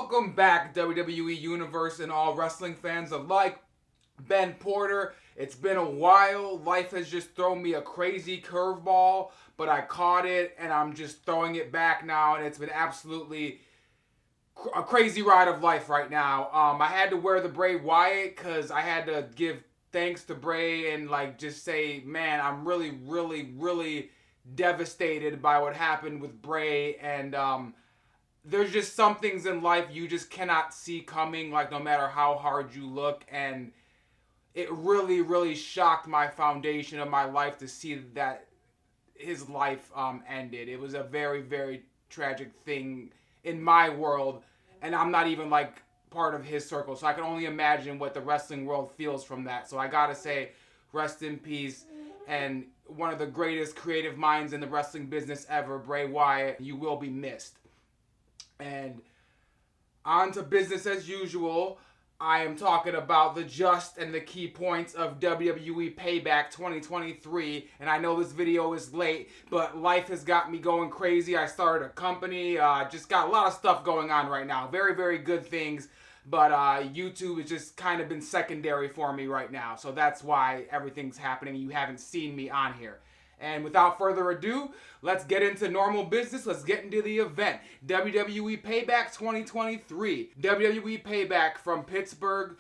Welcome back, WWE Universe and all wrestling fans alike. Ben Porter. It's been a while. Life has just thrown me a crazy curveball, but I caught it and I'm just throwing it back now, and it's been absolutely a crazy ride of life right now. I had to wear the Bray Wyatt because I had to give thanks to Bray and just say, man, I'm really devastated by what happened with Bray, and there's just some things in life you just cannot see coming, no matter how hard you look, and it really shocked my foundation of my life to see that his life ended. It was a very tragic thing in my world, and I'm not even part of his circle, so I can only imagine what the wrestling world feels from that. So I gotta say, rest in peace, and one of the greatest creative minds in the wrestling business ever, Bray Wyatt, you will be missed. And on to business as usual. I am talking about the just and the key points of WWE Payback 2023. And I know this video is late, but life has got me going crazy. I started a company, just got a lot of stuff going on right now. Very good things. But YouTube has just kind of been secondary for me right now. So that's why everything's happening. You haven't seen me on here. And without further ado, let's get into normal business. Let's get into the event. WWE Payback 2023. WWE Payback from Pittsburgh,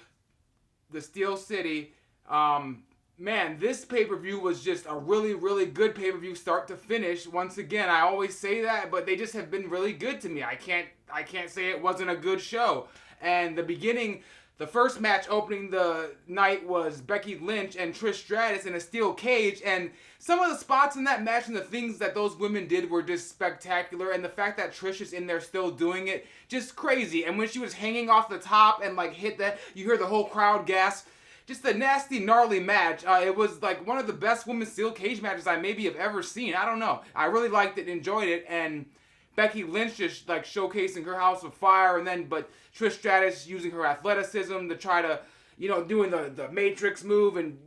the Steel City. Man, this pay-per-view was just a really good pay-per-view start to finish. Once again, I always say that, but they just have been really good to me. I can't say it wasn't a good show. And the first match opening the night was Becky Lynch and Trish Stratus in a steel cage, and some of the spots in that match and the things that those women did were just spectacular, and the fact that Trish is in there still doing it, just crazy. And when she was hanging off the top and hit that, you hear the whole crowd gasp. Just a nasty, gnarly match. It was one of the best women's steel cage matches I maybe have ever seen. I don't know. I really liked it and enjoyed it, and Becky Lynch just showcasing her house of fire, but Trish Stratus using her athleticism to try to, doing the Matrix move, and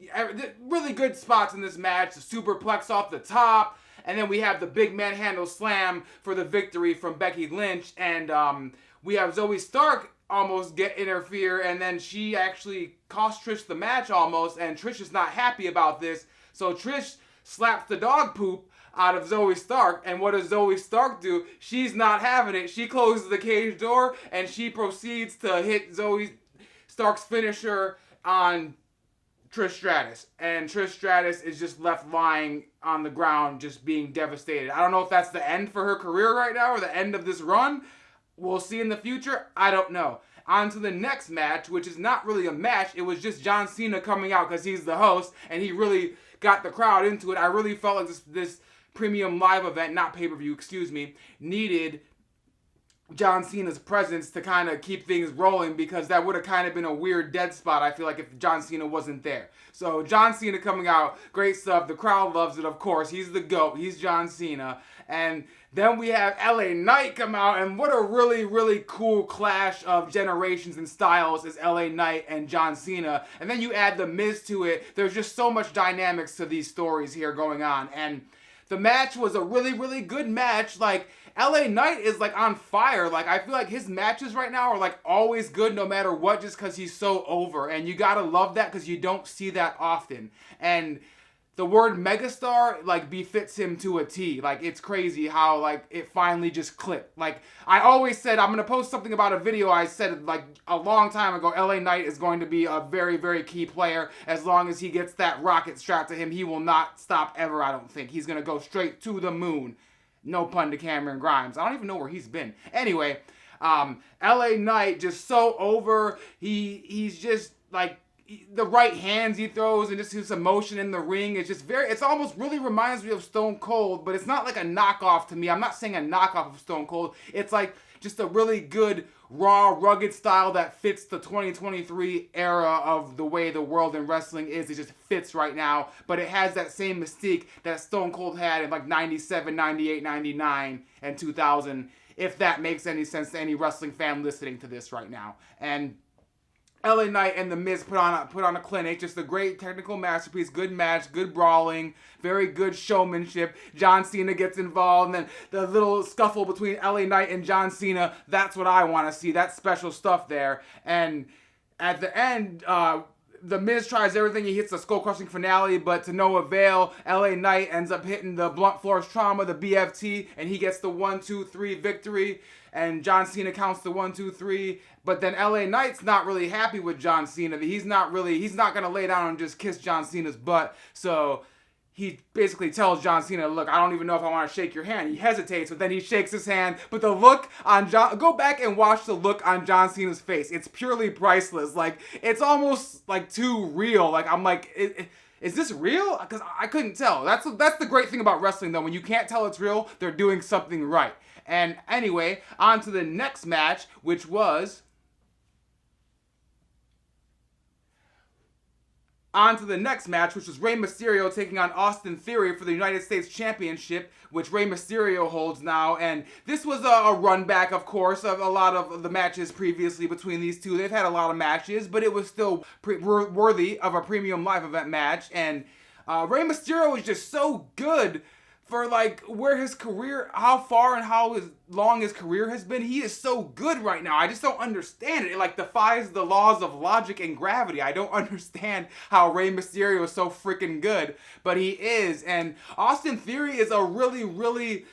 really good spots in this match. The superplex off the top, and then we have the big manhandle slam for the victory from Becky Lynch, and we have Zoe Stark almost get interfere, and then she actually cost Trish the match almost, and Trish is not happy about this, so Trish slaps the dog poop out of Zoe Stark, and what does Zoe Stark do? She's not having it. She closes the cage door, and she proceeds to hit Zoe Stark's finisher on Trish Stratus, and Trish Stratus is just left lying on the ground, just being devastated. I don't know if that's the end for her career right now, or the end of this run. We'll see in the future. I don't know. On to the next match, which is not really a match. It was just John Cena coming out because he's the host, and he really got the crowd into it. I really felt like this premium live event, not pay-per-view, needed John Cena's presence to kind of keep things rolling, because that would have kind of been a weird dead spot, I feel like, if John Cena wasn't there. So John Cena coming out, great stuff. The crowd loves it, of course. He's the GOAT. He's John Cena. And then we have LA Knight come out, and what a really cool clash of generations and styles is LA Knight and John Cena. And then you add The Miz to it. There's just so much dynamics to these stories here going on. And the match was a really good match. LA Knight is on fire. I feel like his matches right now are always good no matter what, just because he's so over. And you gotta love that, because you don't see that often. And the word megastar befits him to a T. It's crazy how it finally just clicked. I always said, I'm gonna post something about a video I said a long time ago, LA Knight is going to be a very key player. As long as he gets that rocket strapped to him, he will not stop ever. I don't think he's gonna go straight to the moon. No pun to Cameron Grimes. I don't even know where he's been. Anyway, LA Knight just so over. He's just the right hands he throws, and just his emotion in the ring is just it's almost really reminds me of Stone Cold, but it's not a knockoff to me. I'm not saying a knockoff of Stone Cold. It's just a really good, raw, rugged style that fits the 2023 era of the way the world in wrestling is. It just fits right now, but it has that same mystique that Stone Cold had in 97, 98, 99, and 2000, if that makes any sense to any wrestling fan listening to this right now. And LA Knight and The Miz put on a clinic. Just a great technical masterpiece. Good match. Good brawling. Very good showmanship. John Cena gets involved. And then the little scuffle between LA Knight and John Cena. That's what I want to see. That's special stuff there. And at the end, The Miz tries everything. He hits the skull-crushing finale, but to no avail. LA Knight ends up hitting the blunt force trauma, the BFT, and he gets the 1-2-3 victory. And John Cena counts the 1-2-3. But then LA Knight's not really happy with John Cena. He's not going to lay down and just kiss John Cena's butt. So he basically tells John Cena, look, I don't even know if I want to shake your hand. He hesitates, but then he shakes his hand. But the look on go back and watch the look on John Cena's face. It's purely priceless. Like, it's almost like too real. Like, I'm like, is this real? Because I couldn't tell. That's the great thing about wrestling, though. When you can't tell it's real, they're doing something right. And anyway, on to the next match, which was... On to the next match, which was Rey Mysterio taking on Austin Theory for the United States Championship, which Rey Mysterio holds now. And this was a run back, of course, of a lot of the matches previously between these two. They've had a lot of matches, but it was still worthy of a premium live event match. And Rey Mysterio was just so good for like where his career, how far and how long his career has been. He is so good right now. I just don't understand it. It like defies the laws of logic and gravity. I don't understand how Rey Mysterio is so freaking good, but he is. And Austin Theory is a really, really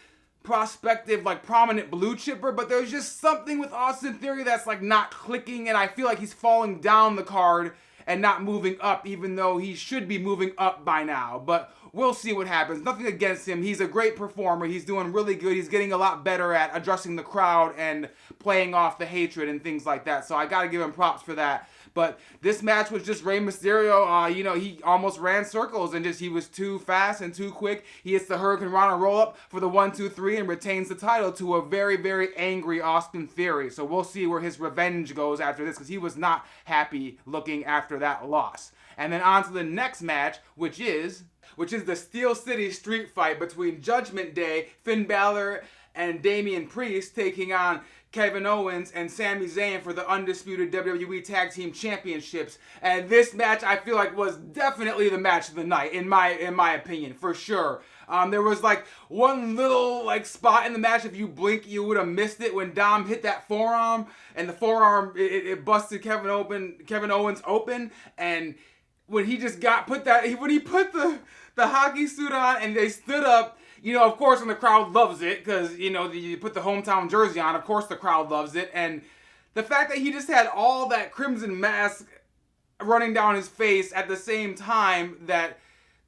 prospective, like prominent blue chipper, but there's just something with Austin Theory that's like not clicking, and I feel like he's falling down the card and not moving up, even though he should be moving up by now. But we'll see what happens. Nothing against him. He's a great performer. He's doing really good. He's getting a lot better at addressing the crowd and playing off the hatred and things like that. So I got to give him props for that. But this match was just Rey Mysterio. He almost ran circles and he was too fast and too quick. He hits the Hurricane Rana roll-up for the 1-2-3 and retains the title to a very, very angry Austin Theory. So we'll see where his revenge goes after this, because he was not happy looking after that loss. And then on to the next match, which is the Steel City Street Fight between Judgment Day, Finn Balor, and Damian Priest taking on Kevin Owens and Sami Zayn for the undisputed WWE Tag Team Championships. And this match, I feel like, was definitely the match of the night, in my opinion, for sure. There was like one little like spot in the match, if you blink, you would have missed it, when Dom hit that forearm, and the forearm, it busted Kevin Owens open, and when he just when he put the hockey suit on and they stood up, of course, and the crowd loves it, because, you put the hometown jersey on, of course the crowd loves it. And the fact that he just had all that crimson mask running down his face at the same time that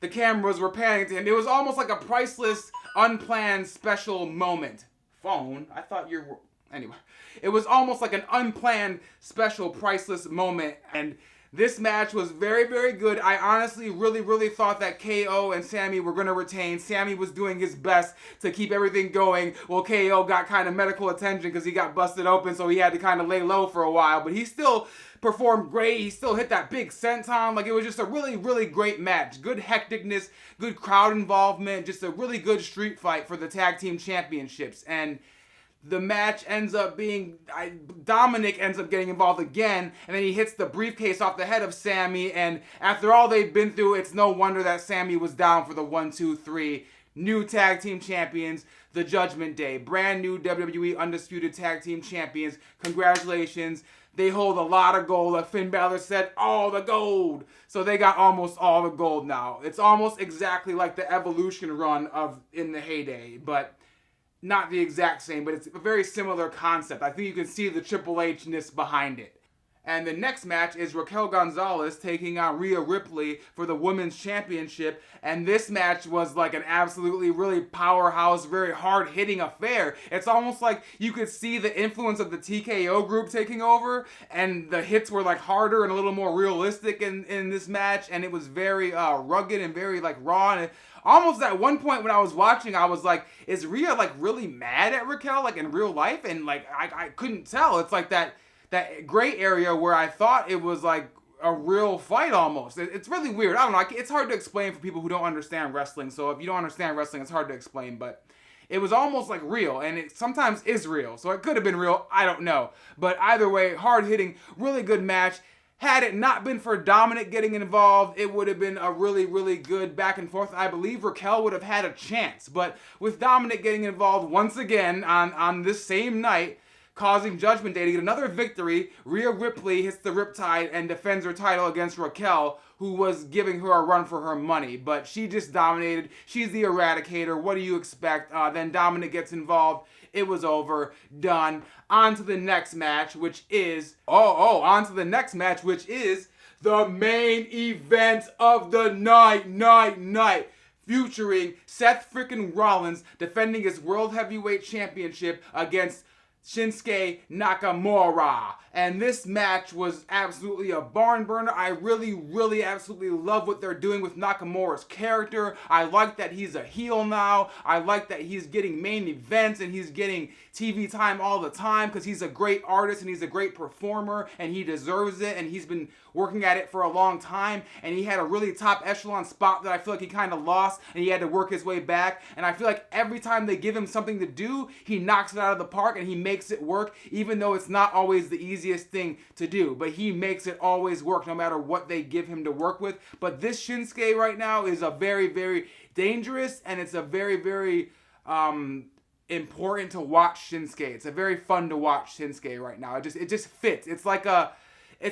the cameras were panning to him, it was almost like a priceless, unplanned special moment. Phone? I thought you were... Anyway, it was almost like an unplanned, special, priceless moment, and this match was very, very good. I honestly really, really thought that KO and Sami were going to retain. Sami was doing his best to keep everything going. Well, KO got kind of medical attention because he got busted open, so he had to kind of lay low for a while. But he still performed great. He still hit that big senton. Like, it was just a really, really great match. Good hecticness, good crowd involvement, just a really good street fight for the Tag Team Championships. And the match ends up being, Dominic ends up getting involved again, and then he hits the briefcase off the head of Sami, and after all they've been through, it's no wonder that Sami was down for the 1-2-3. New Tag Team Champions, the Judgment Day. Brand new WWE Undisputed Tag Team Champions. Congratulations. They hold a lot of gold. Like Finn Balor said, all the gold. So they got almost all the gold now. It's almost exactly like the Evolution run in the heyday, but not the exact same, but it's a very similar concept. I think you can see the Triple H-ness behind it. And the next match is Raquel Gonzalez taking on Rhea Ripley for the Women's Championship. And this match was like an absolutely really powerhouse, very hard-hitting affair. It's almost like you could see the influence of the TKO group taking over, and the hits were like harder and a little more realistic in this match. And it was very rugged and very like raw. And almost at one point when I was watching, I was like, is Rhea like really mad at Raquel like in real life? And like I couldn't tell. It's like that gray area where I thought it was like a real fight almost. It's really weird. I don't know. It's hard to explain for people who don't understand wrestling. So if you don't understand wrestling, it's hard to explain. But it was almost like real, and it sometimes is real. So it could have been real. I don't know. But either way, hard-hitting, really good match. Had it not been for Dominic getting involved, it would have been a really, really good back and forth. I believe Raquel would have had a chance. But with Dominic getting involved once again on this same night, causing Judgment Day to get another victory, Rhea Ripley hits the Riptide and defends her title against Raquel, who was giving her a run for her money. But she just dominated. She's the Eradicator. What do you expect? Then Dominic gets involved. It was over. Done. On to the next match, which is... on to the next match, which is the main event of the night. Featuring Seth freaking Rollins defending his World Heavyweight Championship against Shinsuke Nakamura. And this match was absolutely a barn burner. I really absolutely love what they're doing with Nakamura's character. I like that he's a heel now. I like that he's getting main events and he's getting TV time all the time because he's a great artist and he's a great performer and he deserves it, and he's been working at it for a long time, and he had a really top echelon spot that I feel like he kind of lost and he had to work his way back, and I feel like every time they give him something to do, he knocks it out of the park and he makes it work, even though it's not always the easiest thing to do, but he makes it always work no matter what they give him to work with. But this Shinsuke right now is a very dangerous, and it's a very important to watch Shinsuke. It's a very fun to watch Shinsuke right now. It just fits. It's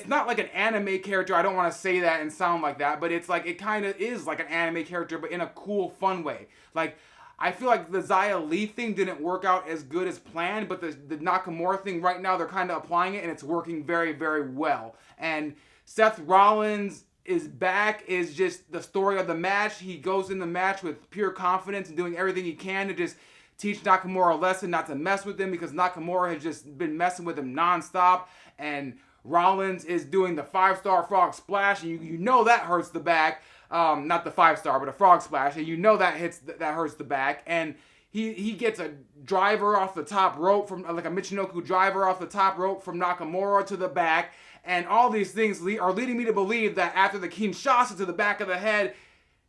not like an anime character. I don't want to say that and sound like that, but it's like, it kind of is like an anime character, but in a cool, fun way. Like, I feel like the Xia Li thing didn't work out as good as planned, but the Nakamura thing right now, they're kind of applying it, and it's working very well. And Seth Rollins is back is just the story of the match. He goes in the match with pure confidence and doing everything he can to just teach Nakamura a lesson not to mess with him, because Nakamura has just been messing with him nonstop, and Rollins is doing the 5-star frog splash, and you know that hurts the back. Not the 5-star, but a frog splash, and you know that hurts the back. And he gets a driver off the top rope from like a Michinoku driver off the top rope from Nakamura to the back, and all these things are leading me to believe that after the Kinshasa to the back of the head,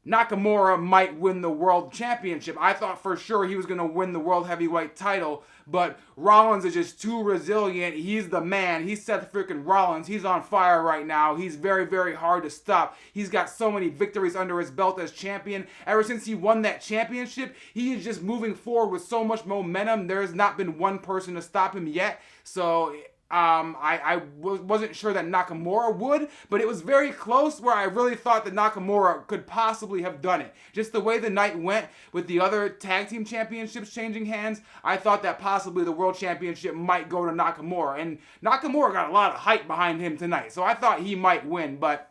Nakamura might win the world championship. I thought for sure he was going to win the world heavyweight title, but Rollins is just too resilient. He's the man. He's Seth freaking Rollins. He's on fire right now. He's very hard to stop. He's got so many victories under his belt as champion. Ever since he won that championship, he is just moving forward with so much momentum. There has not been one person to stop him yet. So I wasn't sure that Nakamura would, but it was very close where I really thought that Nakamura could possibly have done it. Just the way the night went with the other tag team championships changing hands, I thought that possibly the world championship might go to Nakamura. And Nakamura got a lot of hype behind him tonight, so I thought he might win, but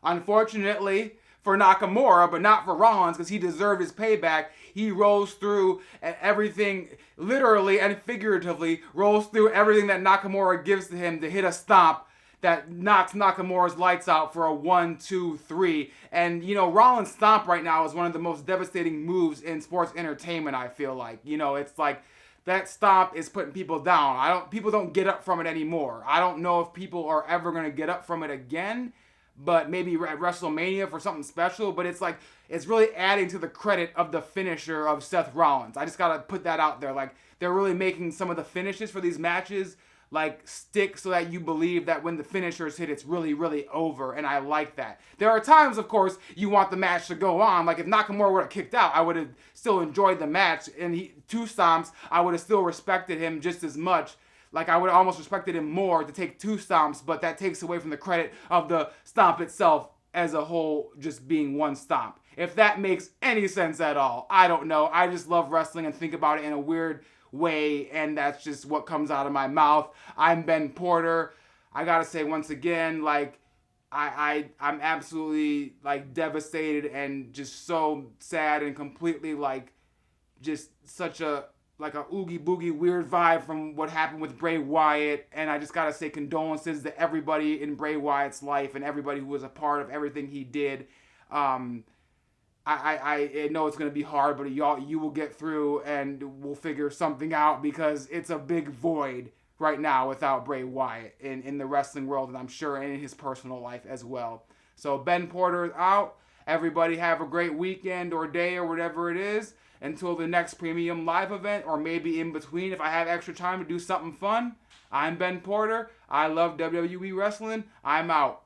unfortunately for Nakamura, but not for Rollins, because he deserved his payback, he rolls through everything, literally and figuratively, rolls through everything that Nakamura gives to him to hit a stomp that knocks Nakamura's lights out for a 1, 2, 3. And, you know, Rollins' stomp right now is one of the most devastating moves in sports entertainment, I feel like. You know, it's like, that stomp is putting people down. People don't get up from it anymore. I don't know if people are ever going to get up from it again, but maybe at WrestleMania for something special. But it's like, it's really adding to the credit of the finisher of Seth Rollins. I just got to put that out there. Like, they're really making some of the finishes for these matches, like, stick so that you believe that when the finishers hit, it's really over. And I like that. There are times, of course, you want the match to go on. Like, if Nakamura would have kicked out, I would have still enjoyed the match. And 2 stomps, I would have still respected him just as much. Like, I would have almost respected him more to take 2 stomps, but that takes away from the credit of the stomp itself as a whole just being 1 stomp. If that makes any sense at all, I don't know. I just love wrestling and think about it in a weird way, and that's just what comes out of my mouth. I'm Ben Porter. I gotta say once again, like, I'm absolutely, like, devastated and just so sad and completely, like, just such a oogie boogie weird vibe from what happened with Bray Wyatt. And I just gotta say condolences to everybody in Bray Wyatt's life and everybody who was a part of everything he did. I know it's gonna be hard, but you will get through and we'll figure something out, because it's a big void right now without Bray Wyatt in the wrestling world, and I'm sure in his personal life as well. So Ben Porter is out. Everybody have a great weekend or day or whatever it is until the next premium live event, or maybe in between if I have extra time to do something fun. I'm Ben Porter. I love WWE Wrestling. I'm out.